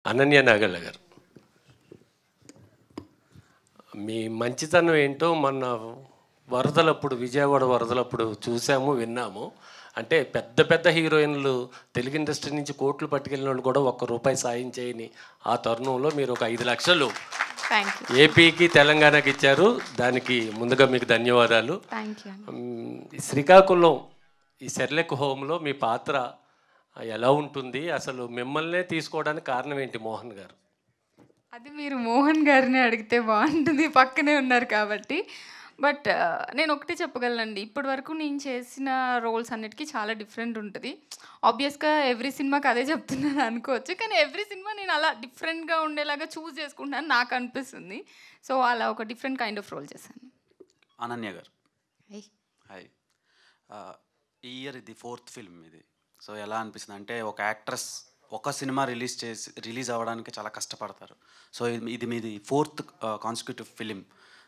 అనన్య నాగళ్ళ గారు, మీ మంచితనం ఏంటో మొన్న వరదలప్పుడు, విజయవాడ వరదలప్పుడు చూసాము, విన్నాము. అంటే పెద్ద పెద్ద హీరోయిన్లు తెలుగు ఇండస్ట్రీ నుంచి కోట్లు పట్టుకెళ్ళిన వాళ్ళు కూడా ఒక్క రూపాయి సాయం చేయని ఆ తరుణంలో మీరు ఒక 5 లక్షలు థ్యాంక్ యూ. ఏపీకి తెలంగాణకి ఇచ్చారు. దానికి ముందుగా మీకు ధన్యవాదాలు. Thank you. ఈ శ్రీకాకుళం ఈ సెర్లెక్ హోమ్లో మీ పాత్ర ఎలా ఉంటుంది? అసలు మిమ్మల్నే తీసుకోవడానికి కారణం ఏంటి మోహన్ గారు? అది మీరు మోహన్ గారిని అడిగితే బాగుంటుంది, పక్కనే ఉన్నారు కాబట్టి. బట్ నేను ఒకటే చెప్పగలనండి, ఇప్పటి వరకు నేను చేసిన రోల్స్ అన్నిటికీ చాలా డిఫరెంట్ ఉంటుంది. ఆబ్వియస్గా ఎవ్రీ సినిమాకి అదే చెప్తున్నాను అనుకోవచ్చు, కానీ ఎవ్రీ సినిమా నేను అలా డిఫరెంట్గా ఉండేలాగా చూస్ చేసుకుంటాను నాకు అనిపిస్తుంది. సో అలా ఒక డిఫరెంట్ కైండ్ ఆఫ్ రోల్ చేశాను. అనన్య గారు, Hey. హాయ్. ఈ ఇయర్ ఇది 4th ఫిల్మ్ ఇది. సో ఎలా అనిపిస్తుంది అంటే, ఒక యాక్ట్రెస్ ఒక సినిమా రిలీజ్ అవ్వడానికి చాలా కష్టపడతారు. సో ఇది మీది 4th కాన్సిక్యూటివ్ ఫిలిం.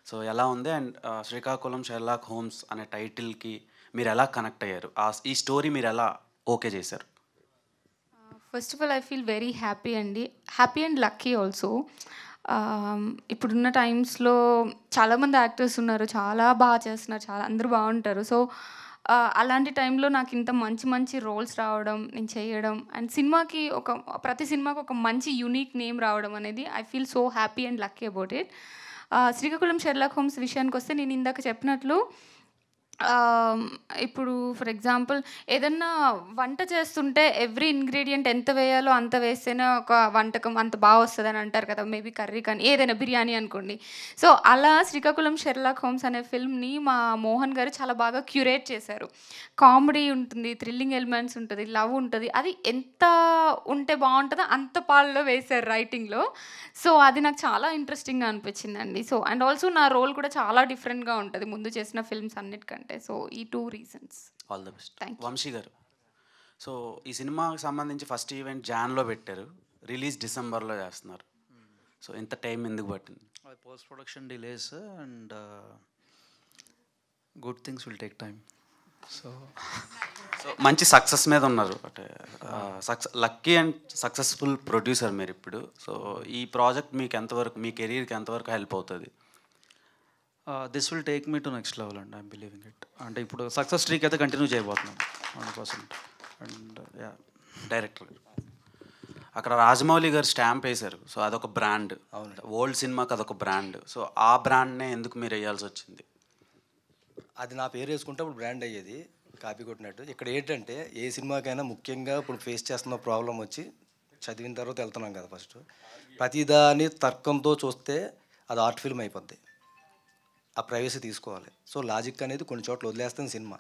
సో ఎలా ఉంది? అండ్ శ్రీకాకుళం షెర్లాక్ హోమ్స్ అనే టైటిల్కి మీరు ఎలా కనెక్ట్ అయ్యారు? ఈ స్టోరీ మీరు ఎలా ఓకే చేశారు? First of all I feel very happy అండి, హ్యాపీ అండ్ లక్కీ ఆల్సో. ఇప్పుడున్న టైమ్స్లో చాలామంది యాక్టర్స్ ఉన్నారు, చాలా బాగా చేస్తున్నారు, చాలా అందరూ బాగుంటారు. సో అలాంటి టైంలో నాకు ఇంత మంచి మంచి రోల్స్ రావడం, నేను చేయడం, అండ్ సినిమాకి ప్రతి సినిమాకి ఒక మంచి యూనిక్ నేమ్ రావడం అనేది I feel so happy and lucky about it. Srikakulam Sherlock Holmes విషయానికి వస్తే, నేను ఇందాక చెప్పినట్లు ఇప్పుడు ఫర్ ఎగ్జాంపుల్ ఏదన్నా వంట చేస్తుంటే ఎవ్రీ ఇంగ్రీడియంట్ ఎంత వేయాలో అంత వేస్తేనే ఒక వంటకం అంత బాగా వస్తుందని అంటారు కదా, మేబీ కర్రీ కానీ ఏదైనా బిర్యానీ అనుకోండి. సో అలా శ్రీకాకుళం షెర్లాక్ హోమ్స్ అనే ఫిల్మ్ని మా మోహన్ గారు చాలా బాగా క్యూరేట్ చేశారు. కామెడీ ఉంటుంది, థ్రిల్లింగ్ ఎలిమెంట్స్ ఉంటుంది, లవ్ ఉంటుంది, అది ఎంత ఉంటే బాగుంటుందో అంత పాలలో వేశారు రైటింగ్లో. సో అది నాకు చాలా ఇంట్రెస్టింగ్గా అనిపించిందండి. సో అండ్ ఆల్సో నా రోల్ కూడా చాలా డిఫరెంట్గా ఉంటుంది ముందు చేసిన ఫిల్మ్స్ అన్నిటికంటే. సో ఈ 2 reasons. All the best. Thank you. Vamshi గారు, సో ఈ సినిమాకి సంబంధించి ఫస్ట్ ఈవెంట్ జాన్లో పెట్టారు, రిలీజ్ డిసెంబర్లో చేస్తున్నారు. సో ఇంత టైం ఎందుకు పట్టింది? Post production delays and good things will take time. So మంచి సక్సెస్ మీద ఉన్నారు, అంటే లక్కీ అండ్ సక్సెస్ఫుల్ ప్రొడ్యూసర్ మీరు ఇప్పుడు. సో ఈ ప్రాజెక్ట్ మీకు ఎంతవరకు, మీ కెరీర్కి ఎంతవరకు హెల్ప్ అవుతుంది? This will take me to next level and I'm believing it. అంటే ఇప్పుడు సక్సెస్ స్ట్రీక్ అయితే కంటిన్యూ చేయబోతున్నాం 100%. అండ్ యా, డైరెక్టర్ గారు, అక్కడ రాజమౌళి గారు స్టాంప్ వేశారు. సో అదొక బ్రాండ్, ఓల్డ్ సినిమాకి అదొక బ్రాండ్. సో ఆ బ్రాండ్నే ఎందుకు మీరు వేయాల్సి వచ్చింది? అది నా పేరు వేసుకుంటే అప్పుడు బ్రాండ్ అయ్యేది, కాపీ కొట్టినట్టు. ఇక్కడ ఏంటంటే ఏ సినిమాకైనా ముఖ్యంగా ఇప్పుడు ఫేస్ చేస్తున్న ప్రాబ్లం వచ్చి చదివిన తర్వాత వెళ్తున్నాం కదా. ఫస్ట్ ప్రతిదాని తర్కంతో చూస్తే అది ఆర్ట్ ఫిల్మ్ అయిపోద్ది, ఆ ప్రైవసీ తీసుకోవాలి. సో లాజిక్ అనేది కొన్ని చోట్ల వదిలేస్తుంది సినిమా.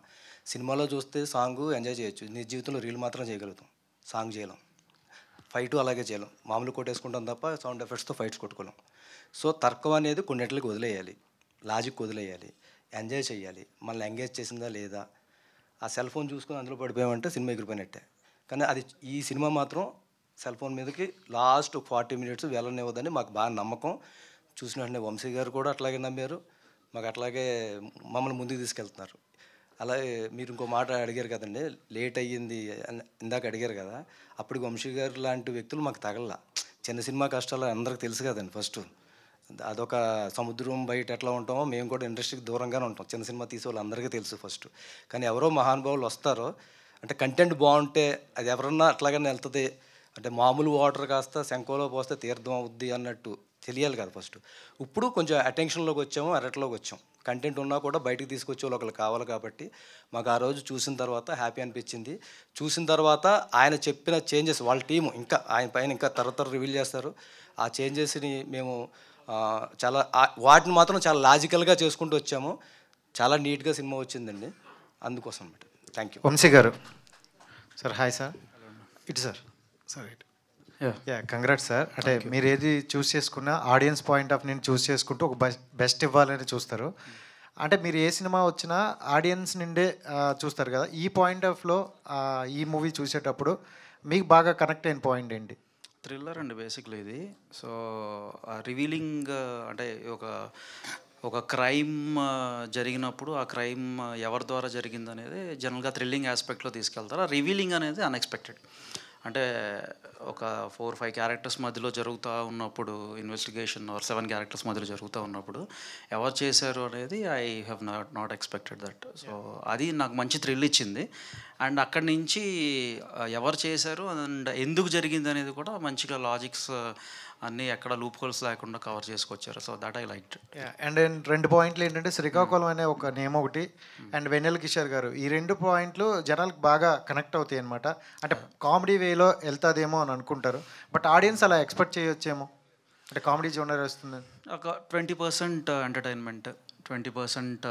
సినిమాలో చూస్తే సాంగ్ ఎంజాయ్ చేయొచ్చు, నీ జీవితంలో రీల్ మాత్రం చేయగలుగుతాం, సాంగ్ చేయలేం. ఫైట్ అలాగే చేయలేం, మామూలు కొట్టేసుకుంటాం తప్ప సౌండ్ ఎఫెక్ట్స్తో ఫైట్స్ కొట్టుకోలేం. సో తర్కం అనేది కొన్నిటికి వదిలేయాలి, లాజిక్ వదిలేయాలి, ఎంజాయ్ చేయాలి. మళ్ళీ ఎంగేజ్ చేసిందా లేదా, ఆ సెల్ ఫోన్ చూసుకుని అందులో పడిపోయామంటే సినిమా ఎగిరిపోయినట్టే. కానీ అది ఈ సినిమా మాత్రం సెల్ ఫోన్ మీదకి లాస్ట్ 40 minutes వెళ్ళనివ్వదని మాకు బాగా నమ్మకం. చూసిన వెంటనే వంశీ గారు కూడా అట్లాగే నమ్మారు, మాకు అట్లాగే మమ్మల్ని ముందుకు తీసుకెళ్తున్నారు. అలాగే మీరు ఇంకో మాట అడిగారు కదండి, లేట్ అయ్యింది అని ఇందాక అడిగారు కదా. అప్పటికి వంశీ గారు లాంటి వ్యక్తులు మాకు తగల. చిన్న సినిమా కష్టాలు అందరికి తెలుసు కదండి. ఫస్ట్ అదొక సముద్రం బయట ఎట్లా ఉంటామో మేము కూడా ఇండస్ట్రీకి దూరంగానే ఉంటాం, చిన్న సినిమా తీసే వాళ్ళు అందరికీ తెలుసు ఫస్ట్. కానీ ఎవరో మహానుభావులు వస్తారో అంటే కంటెంట్ బాగుంటే అది ఎవరన్నా అట్లాగనే వెళ్తుంది. అంటే మామూలు వాటర్ కాస్త శంఖంలో పోస్తే తీర్థం అవుద్ది అన్నట్టు తెలియాలి కదా ఫస్ట్. ఇప్పుడు కొంచెం అటెన్షన్లోకి వచ్చాము, అరట్లోకి వచ్చాం. కంటెంట్ ఉన్నా కూడా బయటికి తీసుకొచ్చే వాళ్ళు ఒకళ్ళు కావాలి కాబట్టి మాకు ఆ రోజు చూసిన తర్వాత హ్యాపీ అనిపించింది. చూసిన తర్వాత ఆయన చెప్పిన చేంజెస్, వాళ్ళ టీము ఇంకా ఆయన పైన ఇంకా తర్వాత రివీల్ చేస్తారు. ఆ చేంజెస్ని మేము చాలా వాటిని మాత్రం చాలా లాజికల్గా చేసుకుంటూ వచ్చాము. చాలా నీట్గా సినిమా వచ్చిందండి, అందుకోసం అన్నమాట. Thank you. వంశీ గారు సార్. Hi sir. ఇటు సార్. సార్ ఇటు. Yeah, congrats sir. అంటే మీరు ఏది చూస్ చేసుకున్నా ఆడియన్స్ పాయింట్ ఆఫ్ నేను చూస్ చేసుకుంటూ ఒక బెస్ట్ ఇవ్వాలని చూస్తారు. అంటే మీరు ఏ సినిమా వచ్చినా ఆడియన్స్ నుండే చూస్తారు కదా. ఈ పాయింట్ ఆఫ్లో ఈ మూవీ చూసేటప్పుడు మీకు బాగా కనెక్ట్ అయిన పాయింట్ ఏంటి? థ్రిల్లర్ అండి బేసిక్లీ ఇది. సో రివీలింగ్ అంటే ఒక క్రైమ్ జరిగినప్పుడు ఆ క్రైమ్ ఎవరి ద్వారా జరిగింది అనేది జనరల్గా థ్రిల్లింగ్ ఆస్పెక్ట్లో తీసుకెళ్తారు. ఆ రివీలింగ్ అనేది అన్ఎక్స్పెక్టెడ్. అంటే ఒక 4-5 క్యారెక్టర్స్ మధ్యలో జరుగుతూ ఉన్నప్పుడు ఇన్వెస్టిగేషన్ ఆర్ 7 క్యారెక్టర్స్ మధ్యలో జరుగుతూ ఉన్నప్పుడు ఎవరు చేశారు అనేది I have not expected that. So అది నాకు మంచి థ్రిల్ ఇచ్చింది. అండ్ అక్కడి నుంచి ఎవరు చేశారు అండ్ ఎందుకు జరిగింది అనేది కూడా మంచిగా లాజిక్స్ అన్నీ ఎక్కడ లూప్ హోల్స్ లేకుండా కవర్ చేసుకొచ్చారు. So that I like. And 2 పాయింట్లు ఏంటంటే శ్రీకాకుళం అనే ఒక నేమ్ ఒకటి అండ్ వెన్నెల కిషోర్ గారు, ఈ 2 పాయింట్లు జనాలకు బాగా కనెక్ట్ అవుతాయి అనమాట. అంటే కామెడీ వేలో వెళ్తుందేమో అని అనుకుంటారు, బట్ ఆడియన్స్ అలా ఎక్స్పెక్ట్ చేయొచ్చేమో, అంటే కామెడీ జోనర్ వస్తుందని. ఒక 20% ఎంటర్టైన్మెంట్, 20%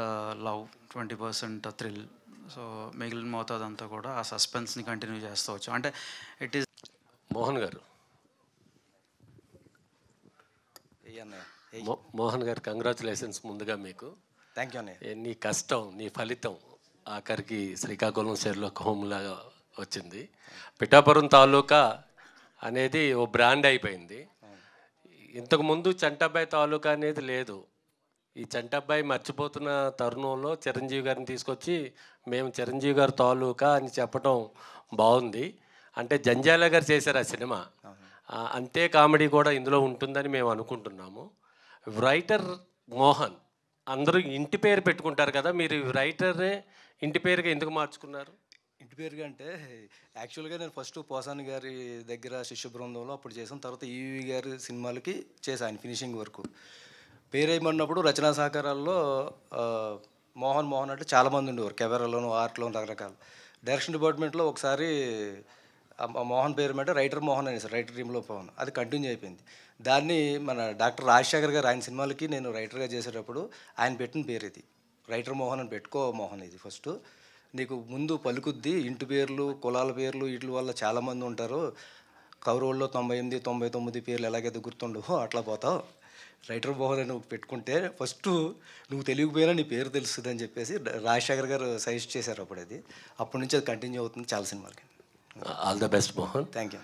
లవ్, 20% థ్రిల్. సో మిగిలిన మోతాదంతా కూడా ఆ సస్పెన్స్ని కంటిన్యూ చేస్తూ వచ్చాం. అంటే ఇట్ ఈస్ మోహన్ గారు, మోహన్ గారు కంగ్రాచులేషన్స్ ముందుగా మీకు. థ్యాంక్ యూ అన్నయ్య. నీ కష్టం, నీ ఫలితం ఆఖరికి శ్రీకాకుళం షెర్లాక్ హోమ్లాగా వచ్చింది. పిఠాపురం తాలూకా అనేది ఓ బ్రాండ్ అయిపోయింది. ఇంతకుముందు చంటబ్బాయి తాలూకా అనేది లేదు. ఈ చంటబ్బాయి మర్చిపోతున్న తరుణంలో చిరంజీవి గారిని తీసుకొచ్చి మేము చిరంజీవి గారి తాలూకా అని చెప్పడం బాగుంది. అంటే జంజాల గారు చేశారు ఆ సినిమా, అంతే కామెడీ కూడా ఇందులో ఉంటుందని మేము అనుకుంటున్నాము. రైటర్ మోహన్, అందరూ ఇంటి పేరు పెట్టుకుంటారు కదా, మీరు రైటరే ఇంటి పేరుగా ఎందుకు మార్చుకున్నారు? ఇంటి పేరుగా అంటే యాక్చువల్గా నేను ఫస్ట్ పోసాని గారి దగ్గర శిష్య బృందంలో అప్పుడు చేసాను. తర్వాత ఈవి గారి సినిమాలకి చేశాను ఫినిషింగ్ వరకు. పేరేయమన్నప్పుడు రచనా సహకారాల్లో మోహన్ మోహన్ అంటే చాలామంది ఉండేవారు, కెమెరాలోను ఆర్ట్లోను రకరకాలు. డైరెక్షన్ డిపార్ట్మెంట్లో ఒకసారి మోహన్ పేరు అంటే రైటర్ మోహన్ అనేసి రైటర్ టీంలో పవన్, అది కంటిన్యూ అయిపోయింది. దాన్ని మన డాక్టర్ రాజశేఖర్ గారు ఆయన సినిమాలకి నేను రైటర్గా చేసేటప్పుడు ఆయన పెట్టిన పేరు ఇది, రైటర్ మోహన్ అని పెట్టుకో మోహన్, ఇది ఫస్ట్ నీకు ముందు పలుకుద్ది, ఇంటి పేర్లు కులాల పేర్లు వీటి వల్ల చాలామంది ఉంటారు, కౌరవుల్లో 98-99 పేర్లు ఎలాగైతే గుర్తుండవు అట్లా పోతావు, రైటర్ మోహన్ అని నువ్వు పెట్టుకుంటే ఫస్ట్ నువ్వు తెలియకపోయినా నీ పేరు తెలుస్తుంది అని చెప్పేసి రాజశేఖర్ గారు సజెస్ట్ చేశారు అప్పుడు. అది అప్పటి నుంచి అది కంటిన్యూ అవుతుంది చాలా సినిమాలకి. All the best Mohan. Thank you.